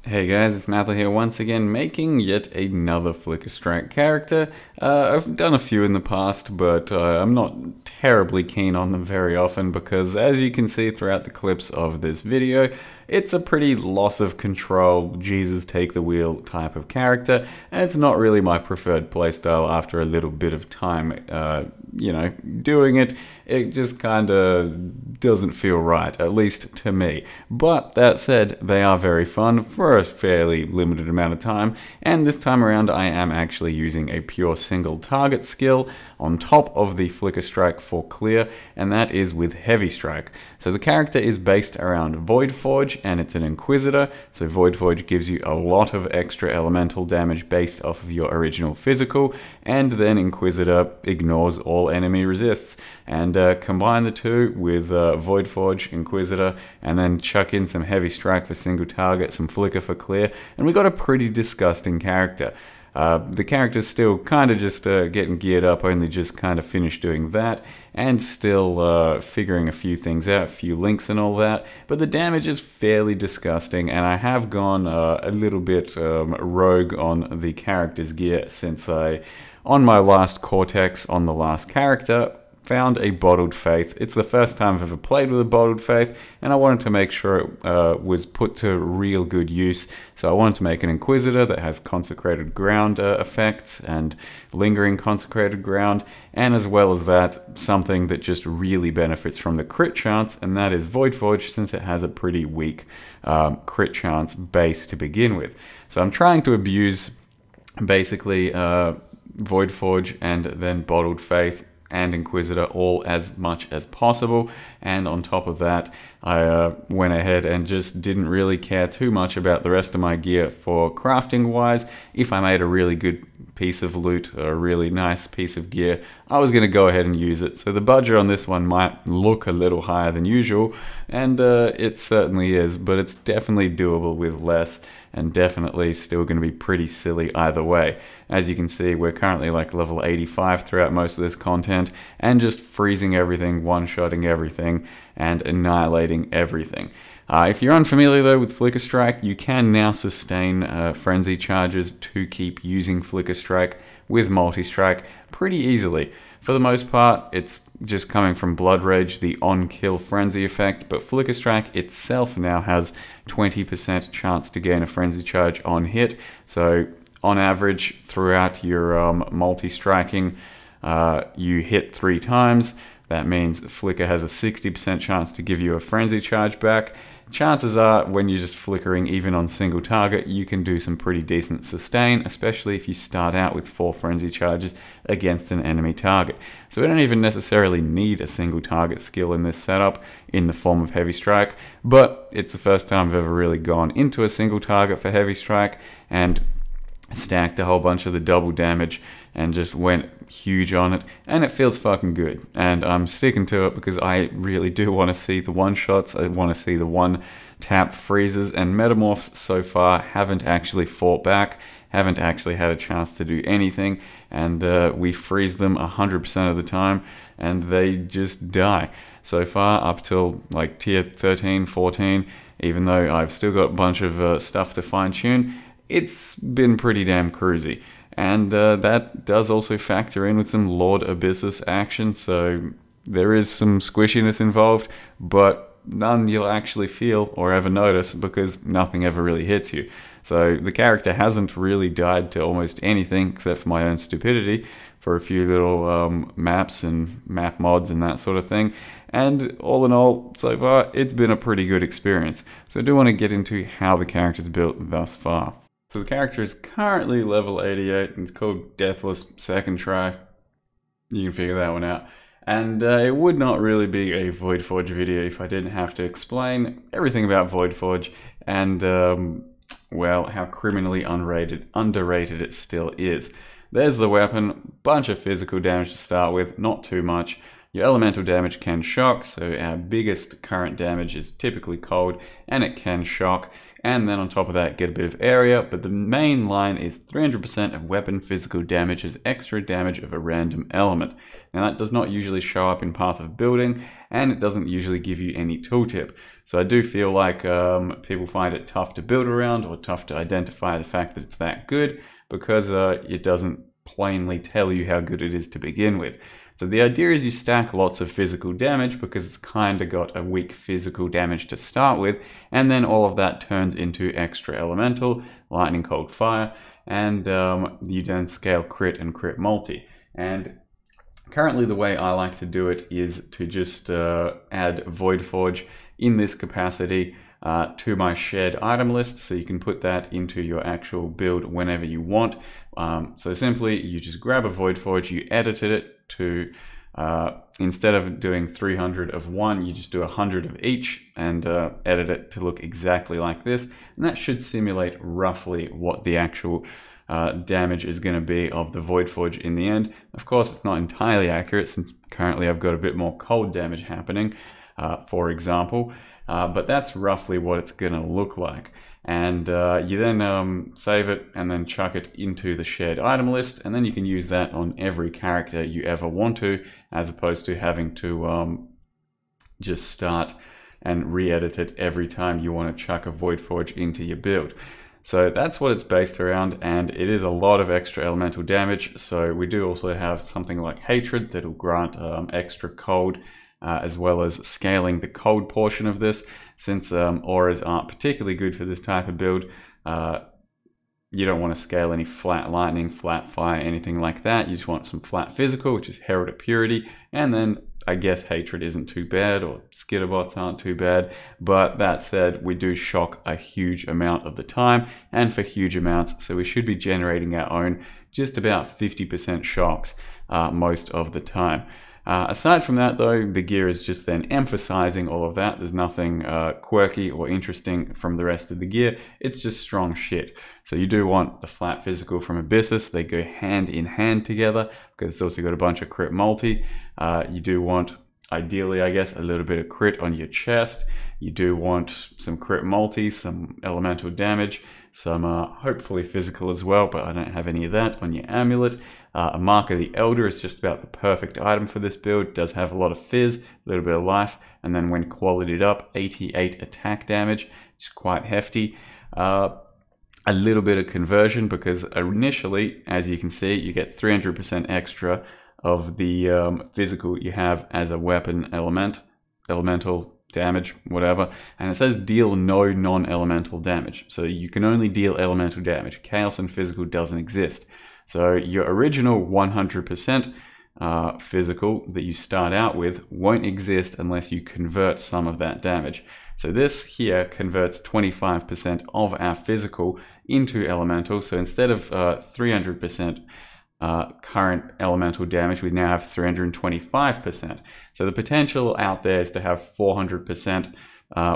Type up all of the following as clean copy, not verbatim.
Hey guys, it's Mather here once again, making yet another Flicker Strike character. I've done a few in the past, but I'm not terribly keen on them very often because, as you can see throughout the clips of this video, it's a pretty loss of control, Jesus take the wheel type of character, and it's not really my preferred playstyle after a little bit of time, doing it. It just kind of doesn't feel right, at least to me. But that said, they are very fun for a fairly limited amount of time, and this time around I am actually using a pure single target skill on top of the Flicker Strike for clear, and that is with Heavy Strike. So the character is based around Voidforge, and it's an Inquisitor, so Voidforge gives you a lot of extra elemental damage based off of your original physical, and then Inquisitor ignores all enemy resists. And combine the two with Voidforge, Inquisitor, and then chuck in some Heavy Strike for single target, some Flicker for clear, and we got a pretty disgusting character. The character's still kind of just getting geared up, only just kind of finished doing that, and still figuring a few things out, a few links and all that, but the damage is fairly disgusting, and I have gone a little bit rogue on the character's gear since on my last Cortex on the last character, found a Bottled Faith. It's the first time I've ever played with a Bottled Faith, and I wanted to make sure it was put to real good use. So I wanted to make an Inquisitor that has Consecrated Ground effects and Lingering Consecrated Ground, and as well as that, something that just really benefits from the crit chance, and that is Voidforge, since it has a pretty weak crit chance base to begin with. So I'm trying to abuse basically Voidforge and then Bottled Faith and Inquisitor all as much as possible, and on top of that I went ahead and just didn't really care too much about the rest of my gear for crafting wise. If I made a really good piece of loot or a really nice piece of gear, I was going to go ahead and use it. So the budget on this one might look a little higher than usual, and it certainly is, but it's definitely doable with less, and definitely still going to be pretty silly either way. As you can see, we're currently like level 85 throughout most of this content, and just freezing everything, one-shotting everything, and annihilating everything. If you're unfamiliar though with Flicker Strike, you can now sustain frenzy charges to keep using Flicker Strike with multi-strike pretty easily. For the most part, it's just coming from Blood Rage, the on-kill frenzy effect, but Flicker Strike itself now has 20% chance to gain a frenzy charge on hit. So on average, throughout your multi-striking, you hit 3 times. That means Flicker has a 60% chance to give you a frenzy charge back. Chances are, when you're just flickering even on single target, you can do some pretty decent sustain, especially if you start out with 4 frenzy charges against an enemy target. So we don't even necessarily need a single target skill in this setup in the form of Heavy Strike, but it's the first time I've ever really gone into a single target for Heavy Strike and stacked a whole bunch of the double damage and just went huge on it, and it feels fucking good, and I'm sticking to it because I really do want to see the one-shots. I want to see the one-tap freezes, and Metamorphs so far haven't actually fought back, haven't actually had a chance to do anything, and we freeze them 100% of the time and they just die. So far, up till like tier 13, 14, even though I've still got a bunch of stuff to fine-tune, it's been pretty damn cruisy. And that does also factor in with some Lord Abyssus action, so there is some squishiness involved, but none you'll actually feel or ever notice because nothing ever really hits you. So the character hasn't really died to almost anything except for my own stupidity for a few little maps and map mods and that sort of thing. And all in all, so far, it's been a pretty good experience. So I do want to get into how the character's built thus far. So the character is currently level 88, and it's called Deathless Second Try. You can figure that one out. And it would not really be a Voidforge video if I didn't have to explain everything about Voidforge and, well, how criminally underrated it still is. There's the weapon, bunch of physical damage to start with, not too much. Your elemental damage can shock, so our biggest current damage is typically cold, and it can shock. and then on top of that get a bit of area, but the main line is 300% of weapon physical damage as extra damage of a random element. Now that does not usually show up in Path of Building, and it doesn't usually give you any tooltip. So I do feel like people find it tough to build around, or tough to identify the fact that it's that good, because it doesn't plainly tell you how good it is to begin with. So the idea is you stack lots of physical damage because it's kind of got a weak physical damage to start with, and then all of that turns into extra elemental, lightning, cold, fire, and you then scale crit and crit multi. And currently the way I like to do it is to just add Voidforge in this capacity to my shared item list, so you can put that into your actual build whenever you want. So simply you just grab a Voidforge, you edited it to, instead of doing 300 of one, you just do 100 of each and edit it to look exactly like this. And that should simulate roughly what the actual damage is going to be of the Voidforge in the end. Of course, it's not entirely accurate since currently I've got a bit more cold damage happening, for example. But that's roughly what it's going to look like. And you then save it and then chuck it into the shared item list, and then you can use that on every character you ever want to, as opposed to having to just start and re-edit it every time you want to chuck a Voidforge into your build. So that's what it's based around, and it is a lot of extra elemental damage. So we do also have something like Hatred that'll grant extra cold, as well as scaling the cold portion of this. Since auras aren't particularly good for this type of build, you don't want to scale any flat lightning, flat fire, anything like that. You just want some flat physical, which is Herald of Purity, and then I guess Hatred isn't too bad, or Skitterbots aren't too bad. But that said, we do shock a huge amount of the time, and for huge amounts, so we should be generating our own just about 50% shocks most of the time. Aside from that though, the gear is just then emphasizing all of that. There's nothing quirky or interesting from the rest of the gear. It's just strong shit. So you do want the flat physical from Abyssus. They go hand in hand together because it's also got a bunch of crit multi. You do want, ideally I guess, a little bit of crit on your chest. You do want some crit multi, some elemental damage, some hopefully physical as well, but I don't have any of that on your amulet. A Mark of the Elder is just about the perfect item for this build. It does have a lot of fizz, a little bit of life, and then when qualityed up, 88 attack damage, which is quite hefty. A little bit of conversion, because initially, as you can see, you get 300% extra of the physical you have as a weapon elemental damage, whatever, and it says deal no non-elemental damage. So you can only deal elemental damage. Chaos and physical doesn't exist. So your original 100% physical that you start out with won't exist unless you convert some of that damage. So this here converts 25% of our physical into elemental. So instead of 300% current elemental damage, we now have 325%. So the potential out there is to have 400%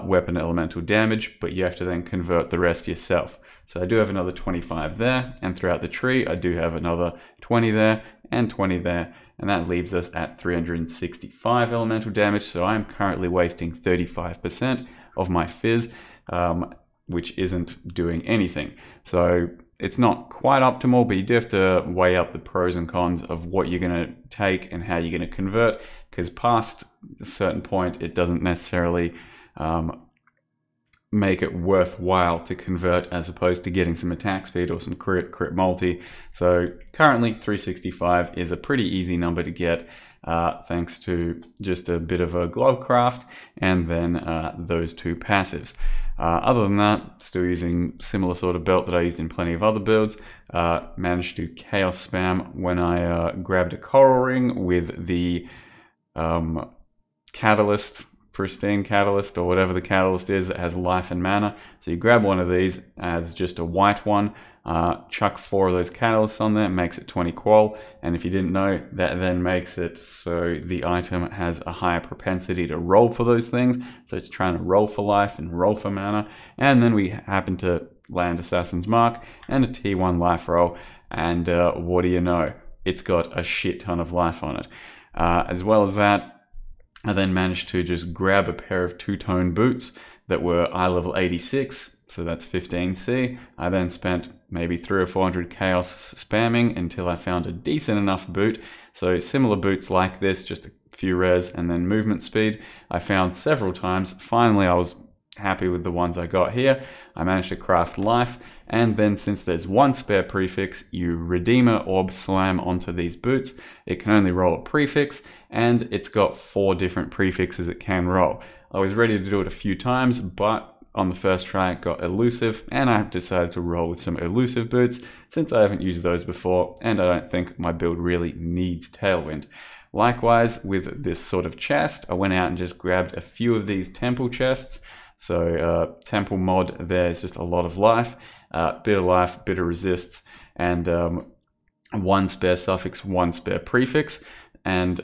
weapon elemental damage, but you have to then convert the rest yourself. So I do have another 25 there, and throughout the tree I do have another 20 there and 20 there, and that leaves us at 365 elemental damage. So I'm currently wasting 35% of my fizz, which isn't doing anything. So it's not quite optimal, but you do have to weigh up the pros and cons of what you're going to take and how you're going to convert, because past a certain point it doesn't necessarily make it worthwhile to convert, as opposed to getting some attack speed or some crit multi. So currently 365 is a pretty easy number to get, thanks to just a bit of a glowcraft and then those two passives. Other than that, still using similar sort of belt that I used in plenty of other builds. Managed to chaos spam when I grabbed a coral ring with the catalyst, pristine catalyst, or whatever the catalyst is that has life and mana. So you grab one of these as just a white one, chuck 4 of those catalysts on there, makes it 20 qual, and if you didn't know, that then makes it so the item has a higher propensity to roll for those things. So it's trying to roll for life and roll for mana, and then we happen to land Assassin's Mark and a T1 life roll, and what do you know, it's got a shit ton of life on it. As well as that, I then managed to just grab a pair of two-tone boots that were eye level 86, so that's 15C. I then spent maybe 300 or 400 chaos spamming until I found a decent enough boot. So similar boots like this, just a few res and then movement speed, I found several times. Finally, I was happy with the ones I got here. I managed to craft life, and then since there's one spare prefix, you Redeemer Orb Slam onto these boots. It can only roll a prefix, and it's got 4 different prefixes it can roll. I was ready to do it a few times, but on the first try it got elusive, and I decided to roll with some elusive boots since I haven't used those before, and I don't think my build really needs Tailwind. Likewise, with this sort of chest, I went out and just grabbed a few of these temple chests. So temple mod, there's just a lot of life, bit of life, bit of resists, and 1 spare suffix, 1 spare prefix, and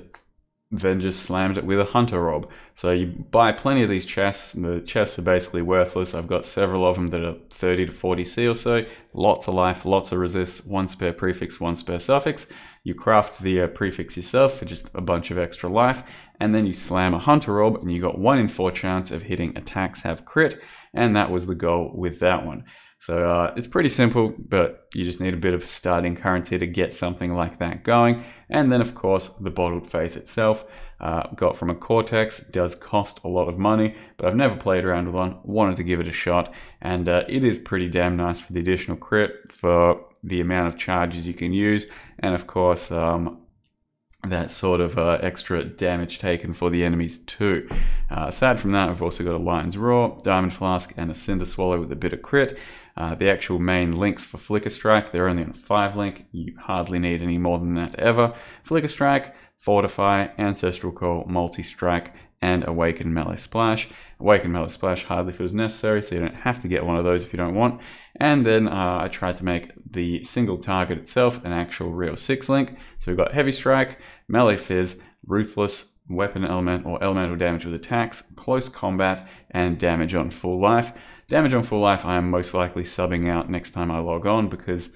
then just slammed it with a hunter orb. So you buy plenty of these chests, and the chests are basically worthless. I've got several of them that are 30 to 40C or so, lots of life, lots of resists, 1 spare prefix, 1 spare suffix. You craft the prefix yourself for just a bunch of extra life, and then you slam a hunter orb, and you got 1 in 4 chance of hitting attacks have crit, and that was the goal with that one. So it's pretty simple, but you just need a bit of starting currency to get something like that going. And then of course the Bottled Faith itself, got from a Cortex, does cost a lot of money, but I've never played around with one, wanted to give it a shot, and it is pretty damn nice for the additional crit, for the amount of charges you can use, and of course that sort of extra damage taken for the enemies too. Aside from that, we've also got a Lion's Roar, Diamond Flask, and a Cinder Swallow with a bit of crit. The actual main links for Flicker Strike, they're only on 5 link. You hardly need any more than that ever. Flicker Strike, Fortify, Ancestral Call, Multi-Strike, and Awaken Melee Splash. Awaken Melee Splash hardly feels necessary, so you don't have to get one of those if you don't want. And then I tried to make the single target itself an actual real 6 link. So we've got Heavy Strike, Melee Fizz, Ruthless, Weapon Element or Elemental Damage with attacks, Close Combat, and Damage on Full Life. Damage on Full Life I am most likely subbing out next time I log on, because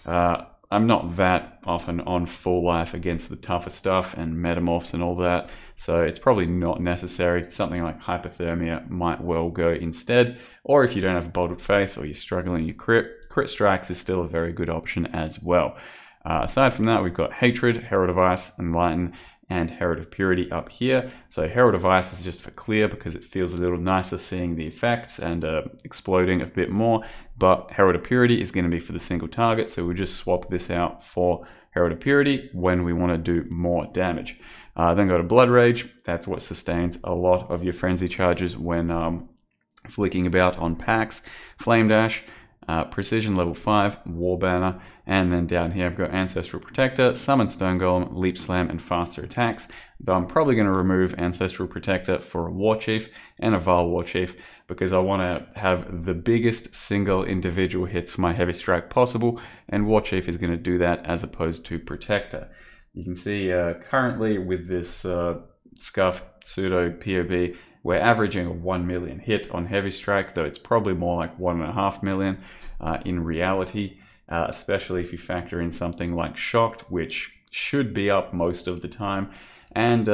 I'm not that often on full life against the tougher stuff and metamorphs and all that, so it's probably not necessary. Something like Hypothermia might well go instead, or if you don't have Bottled Faith or you're struggling you crit strikes is still a very good option as well. Aside from that, we've got Hatred, Herald of Ice, Enlighten, and Herald of Purity up here. So Herald of Ice is just for clear because it feels a little nicer seeing the effects and exploding a bit more, but Herald of Purity is going to be for the single target, so we'll just swap this out for Herald of Purity when we want to do more damage. Then go to Blood Rage. That's what sustains a lot of your frenzy charges when flicking about on packs. Flame Dash, Precision level 5, War Banner, and then down here I've got Ancestral Protector, Summon Stone Golem, Leap Slam, and faster attacks. Though I'm probably going to remove Ancestral Protector for a War Chief and a Vaal War Chief, because I want to have the biggest single individual hits for my Heavy Strike possible, and War Chief is going to do that as opposed to Protector. You can see currently with this scuffed pseudo POB, we're averaging a 1 million hit on Heavy Strike, though it's probably more like 1.5 million in reality, especially if you factor in something like Shocked, which should be up most of the time, and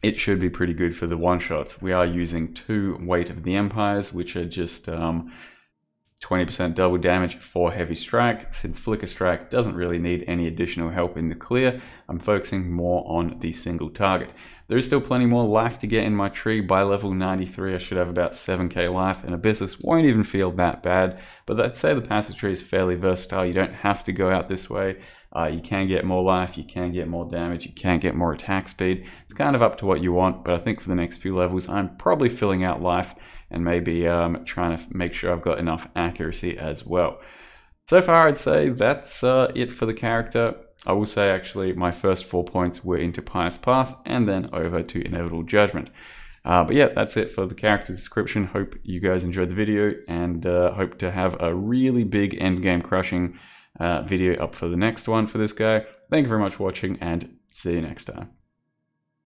it should be pretty good for the one-shots. We are using 2 Weight of the Empires, which are just 20% double damage for Heavy Strike. Since Flicker Strike doesn't really need any additional help in the clear, I'm focusing more on the single target. There is still plenty more life to get in my tree. By level 93, I should have about 7k life, and Abyssus won't even feel that bad. But I'd say the passive tree is fairly versatile. You don't have to go out this way. You can get more life, you can get more damage, you can get more attack speed. It's kind of up to what you want, but I think for the next few levels, I'm probably filling out life and maybe trying to make sure I've got enough accuracy as well. So far, I'd say that's it for the character. I will say actually my first 4 points were into Pious Path and then over to Inevitable Judgment. But yeah, that's it for the character description. Hope you guys enjoyed the video, and hope to have a really big endgame crushing video up for the next one for this guy. Thank you very much for watching, and see you next time.